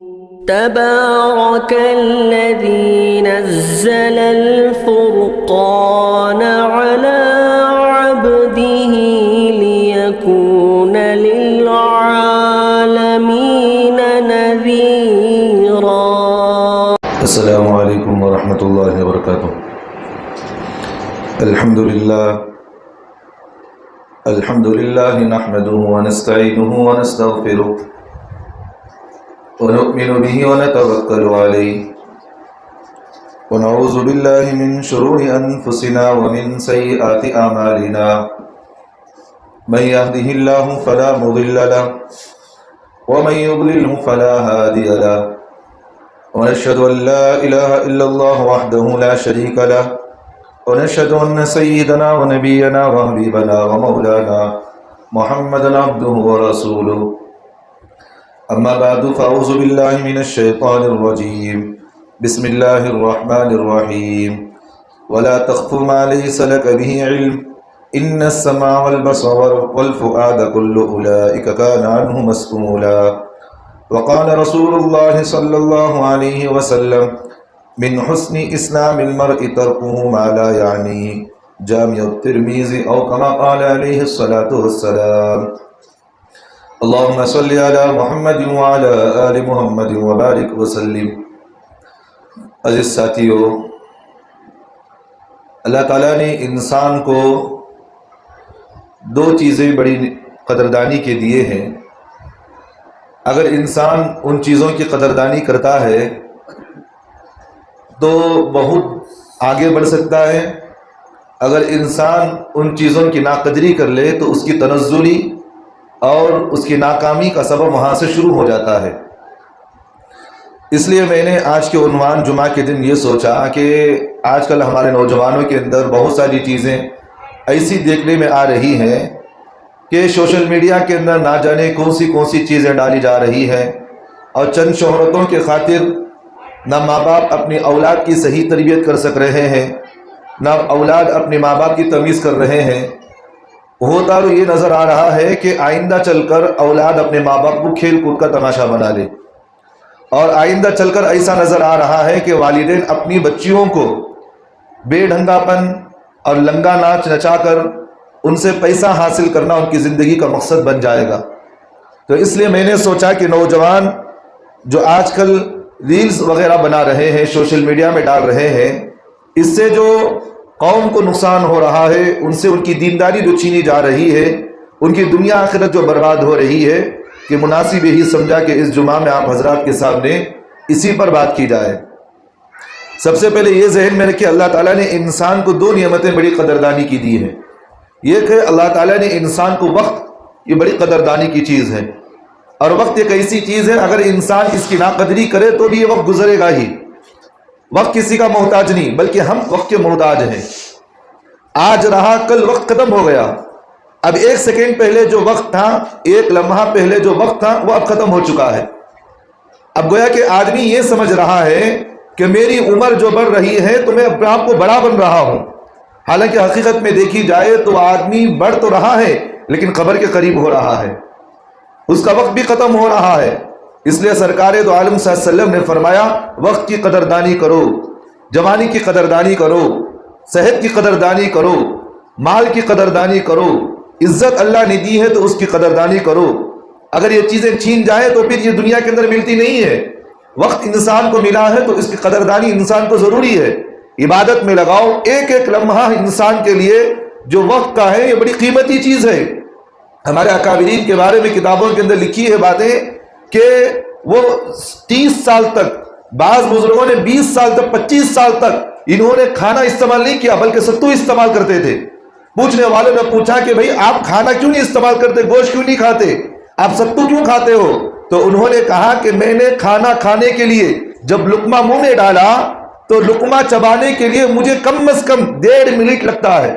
تبارك الذي نزل الفرقان على عبده ليكون للعالمين نذيرا. السلام علیکم ورحمۃ اللہ وبرکاتہ. الحمد للہ نحمده ونستعینه ونستغفره ونؤمن به ونتوکل علیہ ونعوذ باللہ من شرور انفسنا ومن سیئات اعمالنا من يهده الله فلا مضل له ومن يضلله فلا هادي له ونشهد أن لا إله إلا الله وحده لا شريك له ونشهد أن سيدنا ونبينا وحبيبنا ومولانا محمدا عبده ورسوله. أما بعد فأعوذ بالله من الشيطان الرجيم. بسم الله الرحمن الرحيم. ولا تخف ما ليس لك به علم إن السمع والبصر والفؤاد كل أولئك كان عنه مسؤولا. وقال رسول الله صلى الله عليه وسلم من حسن اسلام المرء تركه ما لا يعنيه. جامع الترمذي او كما قال عليه الصلاة والسلام. اللهم صل على محمد وعلى آل محمد وبارك وسلم. عزیز ساتھیو، اللہ تعالیٰ نے انسان کو دو چیزیں بڑی قدردانی کے دیے ہیں. اگر انسان ان چیزوں کی قدردانی کرتا ہے تو بہت آگے بڑھ سکتا ہے. اگر انسان ان چیزوں کی ناقدری کر لے تو اس کی تنزلی اور اس کی ناکامی کا سبب وہاں سے شروع ہو جاتا ہے. اس لیے میں نے آج کے عنوان جمعہ کے دن یہ سوچا کہ آج کل ہمارے نوجوانوں کے اندر بہت ساری چیزیں ایسی دیکھنے میں آ رہی ہیں کہ سوشل میڈیا کے اندر نہ جانے کون سی چیزیں ڈالی جا رہی ہیں، اور چند شہرتوں کے خاطر نہ ماں باپ اپنی اولاد کی صحیح تربیت کر سک رہے ہیں، نہ اولاد اپنے ماں باپ کی تمیز کر رہے ہیں. ہوتا تو یہ نظر آ رہا ہے کہ آئندہ چل کر اولاد اپنے ماں باپ کو کھیل کود کا تماشا بنا لے، اور آئندہ چل کر ایسا نظر آ رہا ہے کہ والدین اپنی بچیوں کو بے ڈھنگا پن اور لنگا ناچ نچا کر ان سے پیسہ حاصل کرنا ان کی زندگی کا مقصد بن جائے گا. تو اس لیے میں نے سوچا کہ نوجوان جو آج کل ریلز وغیرہ بنا رہے ہیں، سوشل میڈیا میں ڈال رہے ہیں، اس سے جو قوم کو نقصان ہو رہا ہے، ان سے ان کی دینداری جو چھینی جا رہی ہے، ان کی دنیا آخرت جو برباد ہو رہی ہے، کہ مناسب یہی سمجھا کہ اس جمعہ میں آپ حضرات کے سامنے اسی پر بات کی جائے. سب سے پہلے یہ ذہن میں رکھیں، اللہ تعالیٰ نے انسان کو دو نعمتیں بڑی قدردانی کی دی ہیں. یہ کہ اللہ تعالیٰ نے انسان کو وقت، یہ بڑی قدردانی کی چیز ہے، اور وقت ایک ایسی چیز ہے اگر انسان اس کی ناقدری کرے تو بھی یہ وقت گزرے گا ہی. وقت کسی کا محتاج نہیں، بلکہ ہم وقت کے محتاج ہیں. آج رہا کل وقت ختم ہو گیا. اب ایک سیکنڈ پہلے جو وقت تھا، ایک لمحہ پہلے جو وقت تھا، وہ اب ختم ہو چکا ہے. اب گویا کہ آدمی یہ سمجھ رہا ہے کہ میری عمر جو بڑھ رہی ہے تو میں اپنے آپ کو بڑا بن رہا ہوں. حالانکہ حقیقت میں دیکھی جائے تو آدمی بڑھ تو رہا ہے لیکن قبر کے قریب ہو رہا ہے، اس کا وقت بھی ختم ہو رہا ہے. اس لیے سرکار دو عالم صلی اللہ علیہ وسلم نے فرمایا وقت کی قدردانی کرو، جوانی کی قدردانی کرو، صحت کی قدردانی کرو، مال کی قدردانی کرو. عزت اللہ نے دی ہے تو اس کی قدردانی کرو. اگر یہ چیزیں چھین جائیں تو پھر یہ دنیا کے اندر ملتی نہیں ہے. وقت انسان کو ملا ہے تو اس کی قدردانی انسان کو ضروری ہے. عبادت میں لگاؤ. ایک ایک لمحہ انسان کے لیے جو وقت کا ہے یہ بڑی قیمتی چیز ہے. ہمارے اکابرین کے بارے میں کتابوں کے اندر لکھی ہے باتیں کہ وہ 30 سال تک، بعض بزرگوں نے 20 سال تک، 25 سال تک انہوں نے کھانا استعمال نہیں کیا بلکہ ستو استعمال کرتے تھے. پوچھنے والوں نے پوچھا کہ بھئی آپ کھانا کیوں نہیں استعمال کرتے، گوشت کیوں نہیں کھاتے، آپ ستو کیوں کھاتے ہو؟ تو انہوں نے کہا کہ میں نے کھانا کھانے کے لیے جب لقمہ منہ میں ڈالا تو لقمہ چبانے کے لیے مجھے کم از کم 1.5 منٹ لگتا ہے.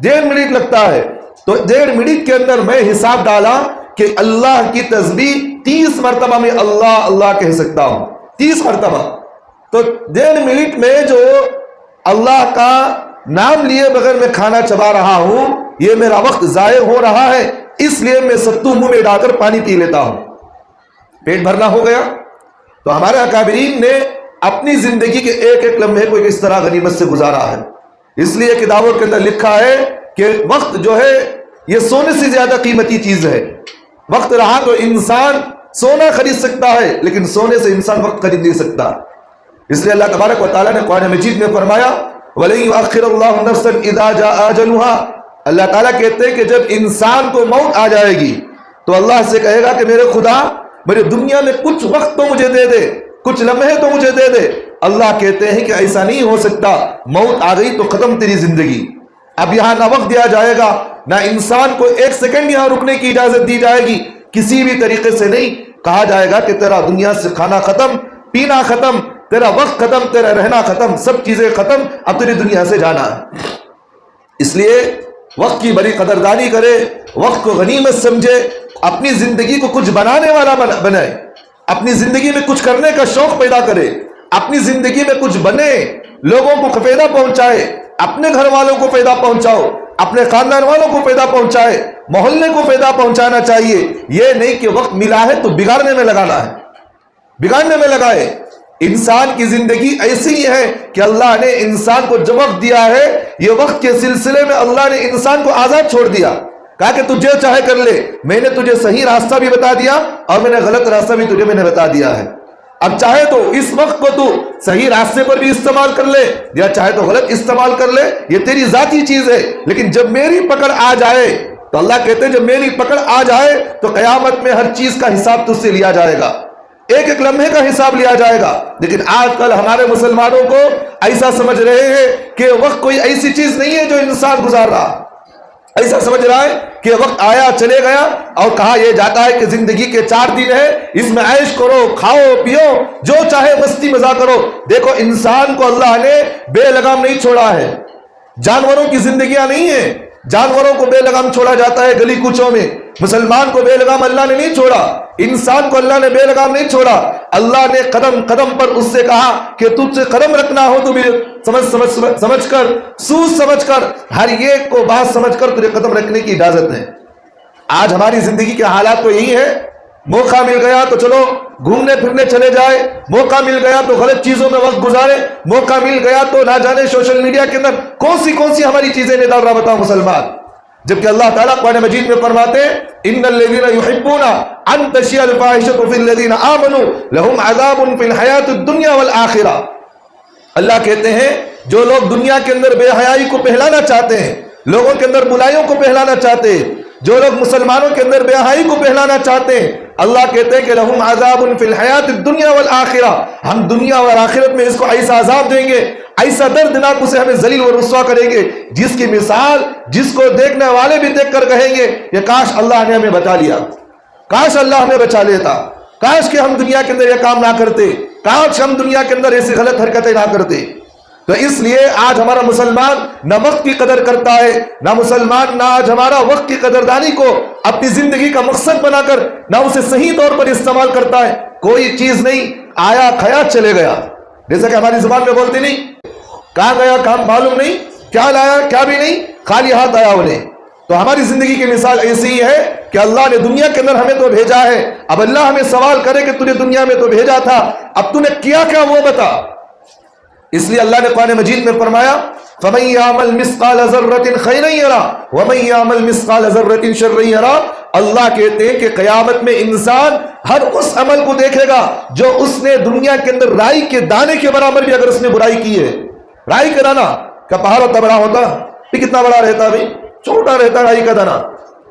1.5 منٹ لگتا ہے. تو 1.5 منٹ کے اندر میں حساب ڈالا کہ اللہ کی تسبیح 30 مرتبہ میں اللہ اللہ کہہ سکتا ہوں. 30 مرتبہ. تو 1.5 منٹ میں جو اللہ کا نام لیے بغیر میں کھانا چبا رہا ہوں، یہ میرا وقت ضائع ہو رہا ہے. اس لیے میں ستو منہ میں ڈال کر پانی پی لیتا ہوں. پیٹ بھرنا ہو گیا. تو ہمارے اکابرین نے اپنی زندگی کے ایک ایک لمحے کو اس طرح غنیمت سے گزارا ہے. اس لیے کتابوں کے اندر لکھا ہے کہ وقت جو ہے یہ سونے سے زیادہ قیمتی چیز ہے. وقت رہا تو انسان سونا خرید سکتا ہے لیکن سونے سے انسان وقت خرید نہیں سکتا. اس لیے اللہ تبارک و تعالیٰ نے قرآن مجید میں فرمایا وَلَن يُؤَخِّرَ اللَّهُ نَفْسًا إِذَا جَاءَ أَجَلُهَا. اللہ تعالیٰ کہتے ہیں کہ جب انسان کو موت آ جائے گی تو اللہ سے کہے گا کہ میرے خدا میرے دنیا میں کچھ وقت تو مجھے دے دے, کچھ لمحے تو مجھے دے دے. اللہ کہتے ہیں کہ ایسا نہیں ہو سکتا, موت آ گئی تو ختم تیری زندگی. اب یہاں نہ وقت دیا جائے گا, نہ انسان کو ایک سیکنڈ یہاں رکنے کی اجازت دی جائے گی. کسی بھی طریقے سے نہیں کہا جائے گا کہ تیرا دنیا سے کھانا ختم, پینا ختم, تیرا وقت ختم, تیرا رہنا ختم, سب چیزیں ختم, اب تیری دنیا سے جانا ہے. اس لیے وقت کی بڑی قدردانی کرے, وقت کو غنیمت سمجھے, اپنی زندگی کو کچھ بنانے والا بنائے, اپنی زندگی میں کچھ کرنے کا شوق پیدا کرے, اپنی زندگی میں کچھ بنے, لوگوں کو فائدہ پہنچائے, اپنے گھر والوں کو فائدہ پہنچاؤ, اپنے خاندان والوں کو فائدہ پہنچائے, محلے کو فائدہ پہنچانا چاہیے. یہ نہیں کہ وقت ملا ہے تو بگاڑنے میں لگانا ہے, بگاڑنے میں لگائے. انسان کی زندگی ایسی ہی ہے کہ اللہ نے انسان کو جو وقت دیا ہے, یہ وقت کے سلسلے میں اللہ نے انسان کو آزاد چھوڑ دیا. کہا کہ تجھے چاہے کر لے, میں نے تجھے صحیح راستہ بھی بتا دیا اور میں نے غلط راستہ بھی تجھے میں نے بتا دیا ہے. اب چاہے تو اس وقت کو تو صحیح راستے پر بھی استعمال کر لے یا چاہے تو غلط استعمال کر لے, یہ تیری ذاتی چیز ہے. لیکن جب میری پکڑ آ جائے تو اللہ کہتے ہیں جب میری پکڑ آ جائے تو قیامت میں ہر چیز کا حساب تجھ سے لیا جائے گا, ایک ایک لمحے کا حساب لیا جائے گا. لیکن آج کل ہمارے مسلمانوں کو ایسا سمجھ رہے ہیں کہ وقت کوئی ایسی چیز نہیں ہے جو انسان گزار رہا, ایسا سمجھ رہا ہے کہ وقت آیا چلے گیا, اور کہا یہ جاتا ہے کہ زندگی کے 4 دن ہے, اس میں عیش کرو, کھاؤ پیو, جو چاہے مستی مزاح کرو. دیکھو انسان کو اللہ نے بے لگام نہیں چھوڑا ہے, جانوروں کی زندگیاں نہیں ہیں, جانوروں کو بے لگام چھوڑا جاتا ہے گلی کوچوں میں. مسلمان کو بے لگام اللہ نے نہیں چھوڑا, انسان کو اللہ نے بے لگام نہیں چھوڑا. اللہ نے قدم قدم پر اس سے کہا کہ تجھ سے قدم رکھنا ہو تو مجھے سمجھ کر, سوچ سمجھ کر, ہر ایک کو بات سمجھ کر تجھے قدم رکھنے کی اجازت ہے. آج ہماری زندگی کے حالات تو یہی ہے, موقع مل گیا تو چلو گھومنے پھرنے چلے جائے, موقع مل گیا تو غلط چیزوں میں وقت گزارے, موقع مل گیا تو نہ جانے سوشل میڈیا کے اندر کون سی ہماری چیزیں نہیں ڈال رہا, بتاؤ مسلمان. جبکہ اللہ تعالیٰ قرآن مجید میں فرماتے ہیں ان الذین یحبون ان تشیع الفاحشۃ فی الذین آمنوا لہم عذاب فی الحیاۃ الدنیا والآخرہ. اللہ کہتے ہیں جو لوگ دنیا کے اندر بے حیائی کو پہلانا چاہتے ہیں, لوگوں کے اندر برائیوں کو پہلانا چاہتے ہیں, جو لوگ مسلمانوں کے اندر بے حیائی کو پہلانا چاہتے ہیں, اللہ کہتے ہیں کہ لہم عذاب فی الحیاۃ الدنیا والآخرہ, ہم دنیا اور آخرت میں اس کو ایسا عذاب دیں گے, ایسا دردناک اسے ہمیں ذلیل و رسوا کریں گے جس کی مثال جس کو دیکھنے والے بھی دیکھ کر کہیں گے کہ کاش اللہ نے ہمیں بچا لیا, کاش اللہ ہمیں بچا لیتا, کاش کہ ہم دنیا کے اندر یہ کام نہ کرتے, کاش ہم دنیا کے اندر ایسی غلط حرکتیں نہ کرتے. تو اس لیے آج ہمارا مسلمان نہ وقت کی قدر کرتا ہے, نہ مسلمان نہ آج ہمارا وقت کی قدردانی کو اپنی زندگی کا مقصد بنا کر نہ اسے صحیح طور پر استعمال کرتا ہے. کوئی چیز نہیں آیا کھایا چلے گیا, جیسا کہ ہماری زبان میں بولتے نہیں, کہاں گیا کام معلوم نہیں, کیا لایا کیا بھی نہیں, خالی ہاتھ آیا انہیں. تو ہماری زندگی کی مثال ایسی ہی ہے کہ اللہ نے دنیا کے اندر ہمیں تو بھیجا ہے, اب اللہ ہمیں سوال کرے کہ تجھے دنیا میں تو بھیجا تھا, اب تو نے کیا کیا وہ بتا. اس لیے اللہ نے قرآن مجید میں فرمایا فَمَن يَعْمَلْ مِثْقَالَ ذَرَّةٍ خَيْرًا يَرَهُ وَمَن يَعْمَلْ مِثْقَالَ ذَرَّةٍ شَرًّا يَرَهُ. اللہ کہتے ہیں کہ قیامت میں انسان ہر اس عمل کو دیکھے گا جو اس نے دنیا کے اندر رائی کے دانے کے برابر بھی اگر اس نے برائی کی ہے. رائی کا دانا کا پہاڑ ہوتا بڑا ہوتا, یہ کتنا بڑا رہتا بھائی, چھوٹا رہتا رائی کا دانا.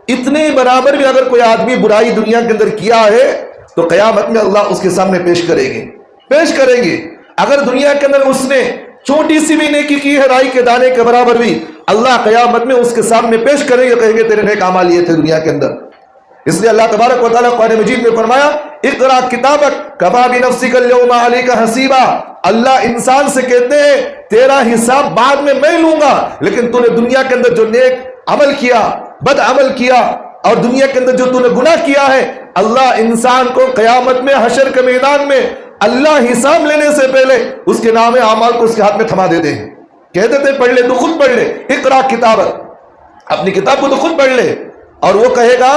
اتنے برابر بھی اگر کوئی آدمی برائی دنیا کے اندر کیا ہے تو قیامت میں اللہ اس کے سامنے پیش کریں گے. اگر دنیا کے اندر اس نے چھوٹی سی بھی نیکی کی ہے رائی کے دانے کے برابر بھی, اللہ قیامت میں اس کے سامنے پیش کریں گے, کہیں گے تیرے نیک اعمال یہ تھے دنیا کے اندر. اس لیے اللہ تبارک و تعالیٰ قرآن مجید میں فرمایا اقرا کتابک کفا بنفسک اليوم علیک حسیبا. اللہ انسان سے کہتے ہیں تیرا حساب بعد میں میں لوں گا, لیکن تو نے دنیا کے اندر جو نیک عمل کیا, بد عمل کیا, اور دنیا کے اندر جو تو نے گناہ کیا ہے, اللہ انسان کو قیامت میں حشر کے میدان میں اللہ حساب لینے سے پہلے اس کے نام اعمال کو اس کے ہاتھ میں تھما دیتے ہیں. کہتے تھے پڑھ لے تو خود پڑھ لے, اقرا کتابک, اپنی کتاب کو تو خود پڑھ لے. اور وہ کہے گا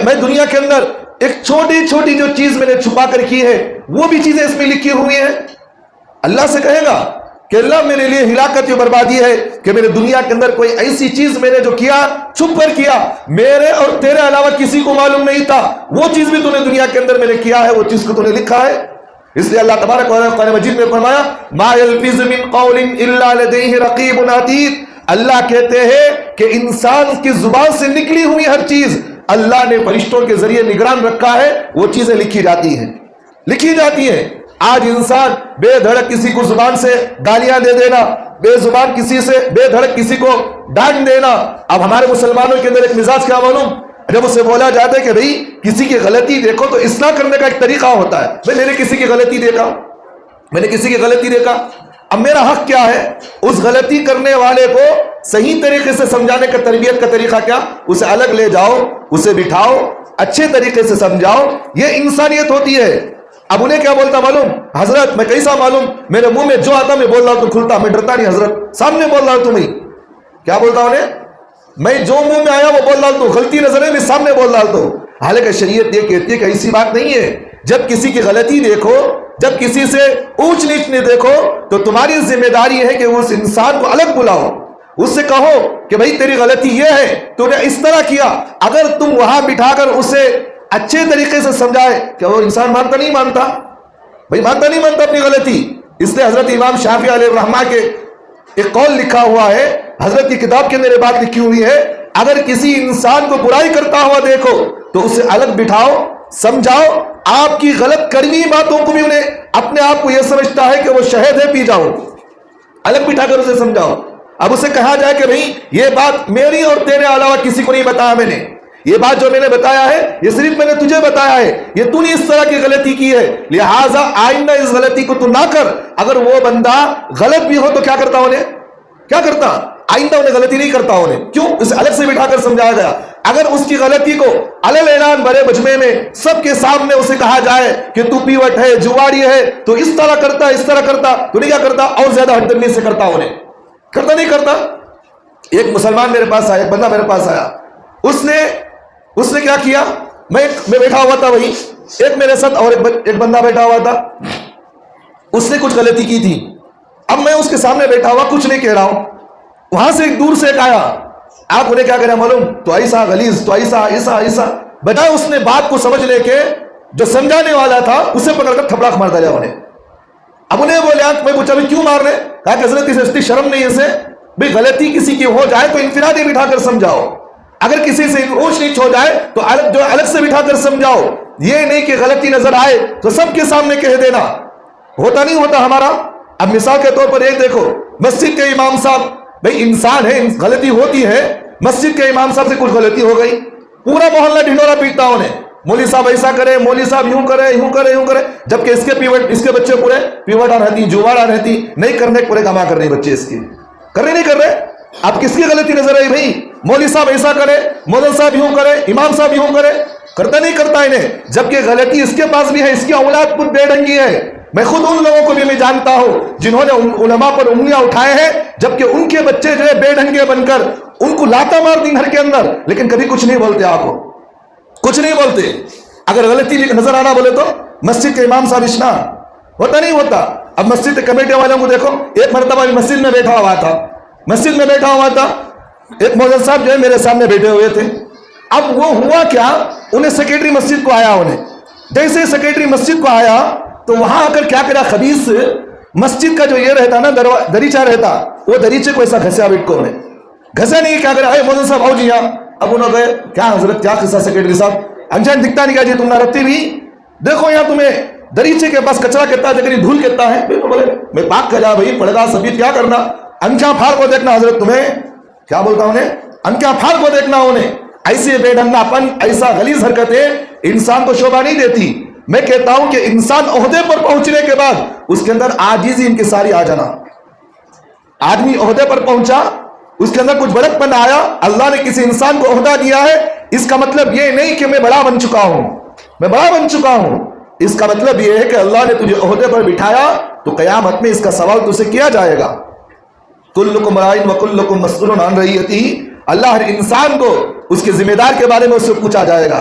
میں دنیا کے اندر ایک چھوٹی چھوٹی جو چیز میں نے چھپا کر کی ہے وہ بھی چیزیں اس میں لکھی ہوئی ہیں. اللہ سے کہے گا کہ اللہ میرے لیے ہلاکت و بربادی ہے کہ میرے دنیا کے اندر کوئی ایسی چیز میں نے جو کیا چھپ کر کیا, میرے اور تیرے علاوہ کسی کو معلوم نہیں تھا, وہ چیز بھی تو نے دنیا کے اندر میں نے کیا ہے, وہ چیز کو تو نے لکھا ہے. اس لیے اللہ تبارک و تعالیٰ قرآن مجید میں فرمایا ما یلفظ من قول الا لدیہ رقیب عتید. اللہ کہتے ہیں کہ انسان کی زبان سے نکلی ہوئی ہر چیز اللہ نے فرشتوں کے ذریعے نگران رکھا ہے, وہ چیزیں لکھی جاتی ہیں. آج انسان بے دھڑک کسی کو زبان سے گالیاں دے دینا, بے زبان کسی سے بے دھڑک کسی کو ڈانٹ دینا. اب ہمارے مسلمانوں کے اندر ایک مزاج کیا معلوم, جب اسے بولا جاتا ہے کہ بھئی کسی کی غلطی دیکھو تو اصلاح کرنے کا ایک طریقہ ہوتا ہے. میں نے کسی کی غلطی دیکھا, اب میرا حق کیا ہے, اس غلطی کرنے والے کو صحیح طریقے سے سمجھانے کا تربیت کا طریقہ کیا, اسے الگ لے جاؤ, اسے بٹھاؤ, اچھے طریقے سے سمجھاؤ, یہ انسانیت ہوتی ہے. اب انہیں کیا بولتا معلوم, حضرت میں کیسا معلوم, میرے منہ میں جو آتا میں بول رہا ہوں تو کھلتا, میں ڈرتا نہیں حضرت, سامنے بول رہا ہوں تمہیں. کیا بولتا انہیں, میں جو منہ میں آیا وہ بول رہا ہوں, تو غلطی نظر ہے میں سامنے بول رہا ہوں. تو حالانکہ شریعت یہ کہتی ہے کہ ایسی بات نہیں ہے. جب کسی کی غلطی دیکھو, جب کسی سے اونچ نیچ نہیں دیکھو, تو تمہاری ذمہ داری ہے کہ اس انسان کو الگ بلاؤ, اس سے کہو کہ بھائی تیری غلطی یہ ہے, تو نے اس طرح کیا. اگر تم وہاں بٹھا کر اسے اچھے طریقے سے سمجھائے, کہ وہ انسان مانتا نہیں مانتا اپنی غلطی. اس لیے حضرت امام شافعی علیہ الرحمہ کے ایک قول لکھا ہوا ہے, حضرت کی کتاب کے اندر یہ بات لکھی ہوئی ہے, اگر کسی انسان کو برائی کرتا ہوا دیکھو تو اسے الگ بٹھاؤ, سمجھاؤ. آپ کی غلط کڑوی باتوں کو بھی انہیں اپنے آپ کو یہ سمجھتا ہے کہ وہ شہد ہے, پی جاؤ, الگ بٹھا کر اسے سمجھاؤ. اب اسے کہا جائے کہ بھئی یہ بات میری اور تیرے علاوہ کسی کو نہیں بتایا میں نے, یہ بات جو میں نے بتایا ہے یہ صرف میں نے تجھے بتایا ہے, یہ تو نے اس طرح کی غلطی کی ہے, لہٰذا آئندہ اس غلطی کو تو نہ کر. اگر وہ بندہ غلط بھی ہو تو کیا کرتا, آئندہ انہیں غلطی نہیں کرتا. انہیں کیوں, اسے الگ سے بٹھا کر سمجھایا گیا. اگر اس کی غلطی کو علل اعلان بڑے مجمع میں سب کے سامنے اسے کہا جائے کہ تو پیوٹ ہے, جواری ہے, تو اس طرح کرتا, تو نہیں کیا کرتا, اور زیادہ ہٹدرمی سے کرتا. انہیں نہیں کرتا. ایک مسلمان میرے پاس آیا, ایک بندہ میرے پاس آیا, اس نے کیا کیا, میں بیٹھا ہوا تھا, وہی ایک میرے ساتھ اور ایک بندہ بیٹھا ہوا تھا, اس نے کچھ غلطی کی تھی. اب میں اس کے سامنے بیٹھا ہوا کچھ نہیں کہہ رہا ہوں, وہاں سے ایک دور سے ایک آیا. آپ انہیں کیا کریں معلوم, تو ایسا غلیظ, تو ایسا بجائے اس نے بات کو سمجھ لے کے جو سمجھانے والا تھا اسے پکڑ کر تھپڑا مار دیا انہیں. اب انہیں بولے, میں پوچھا بھی کیوں مار رہے, کہا کہ حضرت اسے شرم نہیں ہے اسے, بھئی غلطی کسی کی ہو جائے تو انفرادی بٹھا کر سمجھاؤ, اگر کسی سے اونچ نیچ ہو جائے تو الگ سے بٹھا کر سمجھاؤ. یہ نہیں کہ غلطی نظر آئے تو سب کے سامنے کہہ دینا, ہوتا نہیں ہوتا ہمارا. اب مثال کے طور پر یہ دیکھو, مسجد کے امام صاحب, بھئی انسان ہے, غلطی ہوتی ہے, مسجد کے امام صاحب سے کچھ غلطی ہو گئی, پورا محلہ ڈھنڈورا پیٹتا انہیں, مولوی صاحب ایسا کرے, مولوی صاحب یوں کرے, جبکہ اس کے بچے پورے پیوٹا رہتی, جوارا رہتی, نہیں کرنے پورے کما کر رہے بچے, اس کی نہیں کر رہے. اب کس کی غلطی نظر آئی, بھئی مولوی صاحب ایسا کرے, مولوی صاحب یوں کرے, امام صاحب یوں کرے, کرتا انہیں, جبکہ غلطی اس کے پاس بھی ہے, اس کی اولاد پر بے ڈھنگی ہے. میں خود ان لوگوں کو بھی میں جانتا ہوں جنہوں نے علماء پر انگلیاں اٹھائے ہیں, جبکہ ان کے بچے جو ہے بے ڈھنگے بن کر ان کو لاتا مار دی گھر کے اندر, لیکن کبھی کچھ نہیں بولتے, آپ کو کچھ نہیں بولتے. اگر غلطی نظر آنا بولے تو مسجد کے امام صاحب اشنا نہیں ہوتا. اب مسجد کے کمیٹی والوں کو دیکھو, ایک مرتبہ مسجد میں بیٹھا ہوا تھا, ایک مولوی صاحب جو ہے میرے سامنے بیٹھے ہوئے تھے. اب وہ ہوا کیا, انہیں سیکرٹری مسجد کو آیا, جیسے سیکرٹری مسجد کو آیا تو وہاں آ کر کیا کرا, خبیث مسجد کا جو یہ رہتا نا دریچہ رہتا, وہ دریچے کو ایسا گھسیا, بیٹ کو انہیں گھسا نہیں, کیا کرا, اے مولوی صاحب آؤ جی یہاں. اب انہوں نے کیا حضرت کیا قصہ, سیکرٹری صاحب انجان دکھتا نہیں, کیا جی تم نہ رکھتی بھی, دیکھو یہاں تمہیں دریچے کے پاس کچرا کتنا ہے, دھول کتنا ہے. بولے میں پاک کر جا بھائی, پڑے گا سبھی کیا کرنا, انکھیاں پھاڑ کو دیکھنا حضرت, تمہیں کیا بولتا انہیں, انکھیاں پھاڑ کو دیکھنا. انہیں ایسے بے ڈھنگا پن, ایسا غلیظ حرکتیں انسان کو شوبھا نہیں دیتی. میں کہتا ہوں کہ انسان عہدے پر پہنچنے کے بعد اس کے اندر عاجزی انکساری آ جانا. آدمی عہدے پر پہنچا, اس کے اندر کچھ بڑک پن آیا, اللہ نے کسی انسان کو عہدہ دیا ہے, اس کا مطلب یہ نہیں کہ میں بڑا بن چکا ہوں, اس کا مطلب یہ ہے کہ اللہ نے تجھے عہدے پر بٹھایا تو قیامت میں اس کا سوال تجھ سے کیا جائے گا. کلکم راعٍ وکلکم مسئول عن رعیتہ, اللہ ہر انسان کو اس کے ذمہ دار کے بارے میں اس سے پوچھا جائے گا.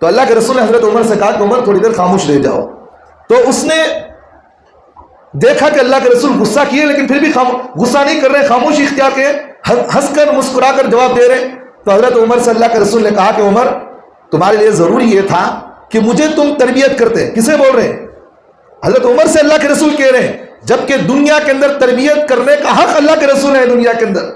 تو اللہ کے رسول نے حضرت عمر سے کہا کہ عمر تھوڑی دیر خاموش رہ جاؤ. تو اس نے دیکھا کہ اللہ کے رسول غصہ کیے لیکن پھر بھی غصہ نہیں کر رہے, خاموشی اختیار کیے, ہنس کر مسکرا کر جواب دے رہے. تو حضرت عمر سے اللہ کے رسول نے کہا کہ عمر تمہارے لیے ضروری یہ تھا کہ مجھے تم تربیت کرتے. کسے بول رہے ہیں؟ حضرت عمر سے اللہ کے رسول کہہ رہے ہیں, جبکہ دنیا کے اندر تربیت کرنے کا حق اللہ کے رسول ہے. دنیا کے اندر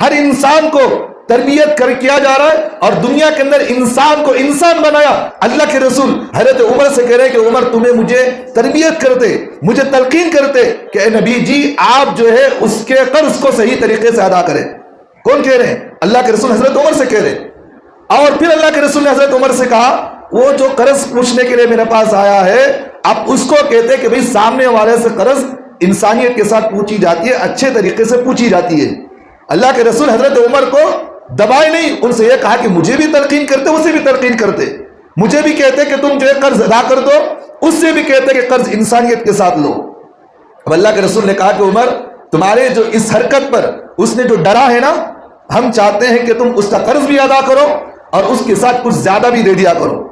ہر انسان کو تربیت کیا جا رہا ہے, اور دنیا کے اندر انسان کو انسان بنایا اللہ کے رسول. حضرت عمر سے کہہ رہے ہیں کہ عمر تمہیں مجھے تربیت کرتے, مجھے تلقین کرتے کہ اے نبی جی آپ جو ہے اس کے قرض کو صحیح طریقے سے ادا کریں. کون کہہ رہے ہیں؟ اللہ کے رسول حضرت عمر سے کہہ رہے ہیں. اور پھر اللہ کے رسول نے حضرت عمر سے کہا وہ جو قرض پوچھنے کے لیے میرے پاس آیا ہے آپ اس کو کہتے کہ بھئی سامنے والے سے قرض انسانیت کے ساتھ پوچھی جاتی ہے, اچھے طریقے سے پوچھی جاتی ہے. اللہ کے رسول حضرت عمر کو دبائے نہیں, ان سے یہ کہا کہ مجھے بھی تلقین کرتے, اسے بھی تلقین کرتے, مجھے بھی کہتے کہ تم جو ہے قرض ادا کر دو, اس سے بھی کہتے کہ قرض انسانیت کے ساتھ لو. اب اللہ کے رسول نے کہا کہ عمر تمہارے جو اس حرکت پر اس نے جو ڈرا ہے نا, ہم چاہتے ہیں کہ تم اس کا قرض بھی ادا کرو اور اس کے ساتھ کچھ زیادہ بھی دے دیا کرو,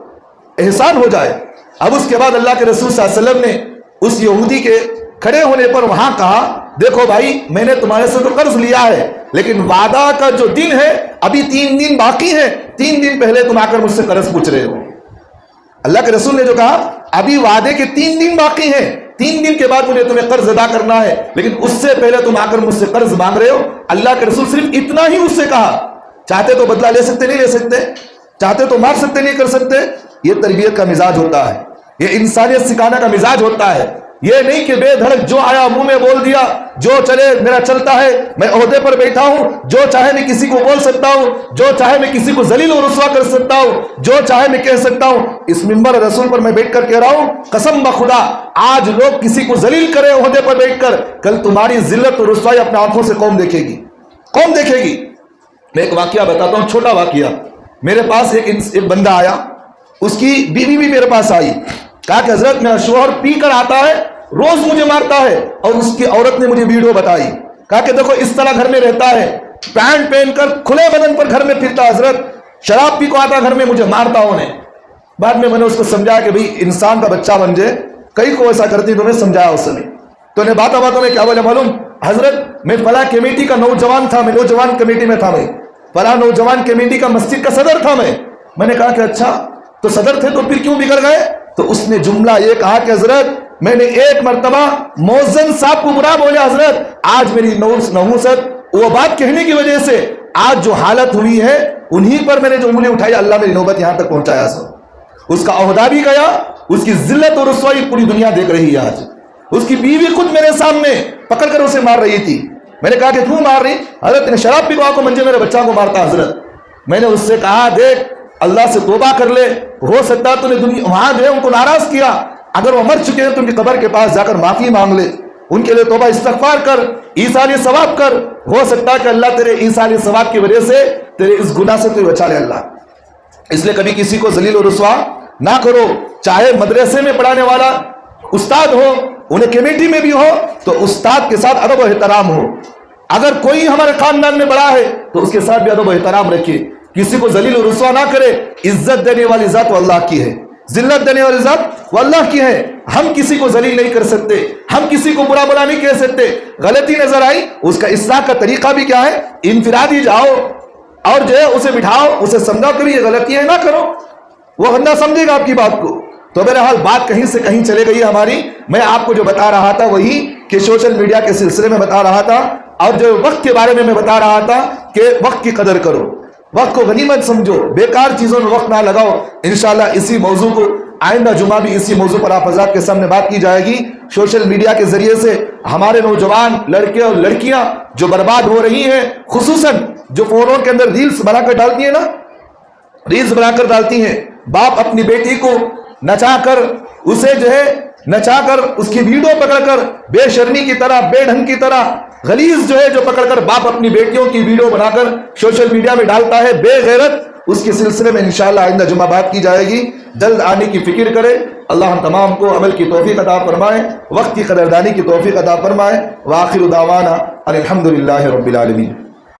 احسان ہو جائے. اب اس کے بعد اللہ کے رسول صلی اللہ علیہ وسلم نے اس یہودی کے کھڑے ہونے پر وہاں کہا دیکھو بھائی میں نے تمہارے سے تو قرض لیا ہے لیکن وعدہ کا جو دن ہے ابھی 3 دن باقی ہے, 3 دن پہلے تم آ کر مجھ سے قرض پوچھ رہے ہو. اللہ کے رسول نے جو کہا ابھی وعدے کے 3 دن باقی ہیں, 3 دن کے بعد مجھے تمہیں قرض ادا کرنا ہے لیکن اس سے پہلے تم آ کر مجھ سے قرض مانگ رہے ہو. اللہ کے رسول صرف اتنا ہی اس سے کہا, چاہتے تو بدلہ لے سکتے نہیں لے سکتے, چاہتے تو مار سکتے نہیں کر سکتے. یہ تربیت کا مزاج ہوتا ہے, یہ انسانیت سکھانے کا مزاج ہوتا ہے. یہ نہیں کہ بے دھڑک جو آیا منہ میں بول دیا, جو چلے میرا چلتا ہے, میں عہدے پر بیٹھا ہوں, جو چاہے میں کسی کو بول سکتا ہوں, جو چاہے میں کسی کو ذلیل و رسوا کر سکتا ہوں, جو چاہے میں کہہ سکتا ہوں. اس منبر رسول پر میں بیٹھ کر کہہ رہا ہوں قسم بخدا آج لوگ کسی کو ذلیل کرے عہدے پر بیٹھ کر, کل تمہاری ذلت و رسوائی اپنے آنکھوں سے قوم دیکھے گی, قوم دیکھے گی. میں ایک واقعہ بتاتا ہوں, چھوٹا واقعہ. میرے پاس ایک بندہ آیا, اس کی بیوی بھی میرے پاس آئی, کہا کہ حضرت میرا شوہر پی کر آتا ہے, روز مجھے مارتا ہے. اور اس کی عورت نے مجھے ویڈیو بتائی, کہا کہ دیکھو اس طرح گھر میں رہتا ہے, پینٹ پہن کر کھلے بدن پر گھر میں پھرتا, حضرت شراب پی کو آتا گھر میں مجھے مارتا. انہیں بعد میں نے اس کو سمجھایا کہ بھئی انسان کا بچہ بن جائے, کئی کو ایسا کرتی, تو میں سمجھایا اس نے. تو انہیں باتوں میں کیا بولے معلوم, حضرت میں فلاں کمیٹی کا نوجوان تھا, میں نوجوان کمیٹی میں تھا, میں فلاں نوجوان کمیٹی کا مسجد کا صدر تھا. میں نے کہا کہ اچھا تو صدر تھے تو پھر کیوں بگڑ گئے؟ تو اس نے جملہ یہ کہا کہ حضرت میں نے ایک مرتبہ مؤذن صاحب کو برا بولے, حضرت آج میری نحوست وہ بات کہنے کی وجہ سے آج جو حالت ہوئی ہے انہی پر میں نے جو انگلی اٹھائی, اللہ میری نوبت یہاں تک پہنچایا. اس کا عہدہ بھی گیا, اس کی ذلت اور رسوائی پوری دنیا دیکھ رہی ہے. آج اس کی بیوی خود میرے سامنے پکڑ کر اسے مار رہی تھی. میں نے کہا کہ کیوں مار رہی؟ حضرت نے شراب پی کو منجے میرے بچہ کو مارتا. حضرت میں نے اس سے کہا دیکھ اللہ سے توبہ کر لے, ہو سکتا ہے تو نے وہاں جو ہے ان کو ناراض کیا, اگر وہ مر چکے ہیں تو ان کی قبر کے پاس جا کر معافی مانگ لے, ان کے لیے توبہ استغفار کر, ایصال ثواب کر, ہو سکتا ہے کہ اللہ تیرے ایصال ثواب کی وجہ سے تیرے اس گناہ سے تو بچا لے اللہ. اس لیے کبھی کسی کو ذلیل و رسوا نہ کرو, چاہے مدرسے میں پڑھانے والا استاد ہو, انہیں کمیٹی میں بھی ہو تو استاد کے ساتھ ادب و احترام ہو. اگر کوئی ہمارے خاندان میں بڑا ہے تو اس کے ساتھ بھی ادب و احترام رکھے, کسی کو ذلیل و رسوا نہ کرے. عزت دینے والی ذات وہ اللہ کی ہے, ذلت دینے والی ذات وہ اللہ کی ہے. ہم کسی کو ذلیل نہیں کر سکتے, ہم کسی کو برا بلا نہیں کہہ سکتے. غلطی نظر آئی, اس کا اصلاح کا طریقہ بھی کیا ہے, انفرادی جاؤ اور جو ہے اسے بٹھاؤ, اسے سمجھاؤ کہ یہ غلطی ہے نہ کرو, وہ بندہ سمجھے گا آپ کی بات کو. تو بہرحال بات کہیں سے کہیں چلے گئی ہماری. میں آپ کو جو بتا رہا تھا وہی کہ سوشل میڈیا کے سلسلے میں بتا رہا تھا, اور جو وقت کے بارے میں بتا رہا تھا کہ وقت کی قدر کرو, وقت کو غنیمت سمجھو, بیکار چیزوں میں وقت نہ لگاؤ. انشاءاللہ اسی موضوع کو آئندہ جمعہ بھی اسی موضوع پر آپ حضرات کے سامنے بات کی جائے گی. سوشل میڈیا کے ذریعے سے ہمارے نوجوان لڑکے اور لڑکیاں جو برباد ہو رہی ہیں, خصوصاً جو فونوں کے اندر ریلز بنا کر ڈالتی ہیں نا, ریلز بنا کر ڈالتی ہیں. باپ اپنی بیٹی کو نچا کر اسے جو ہے نچا کر اس کی ویڈیو پکڑ کر بے شرمی کی طرح, بے ڈھنگ کی طرح, غلیظ جو ہے جو پکڑ کر باپ اپنی بیٹیوں کی ویڈیو بنا کر سوشل میڈیا میں ڈالتا ہے, بے غیرت. اس کے سلسلے میں انشاءاللہ آئندہ جمعہ بات کی جائے گی. جلد آنے کی فکر کرے. اللہ ہم تمام کو عمل کی توفیق عطا فرمائے, وقت کی قدردانی کی توفیق عطا فرمائے. وآخر دعوانا الحمدللہ رب العالمین.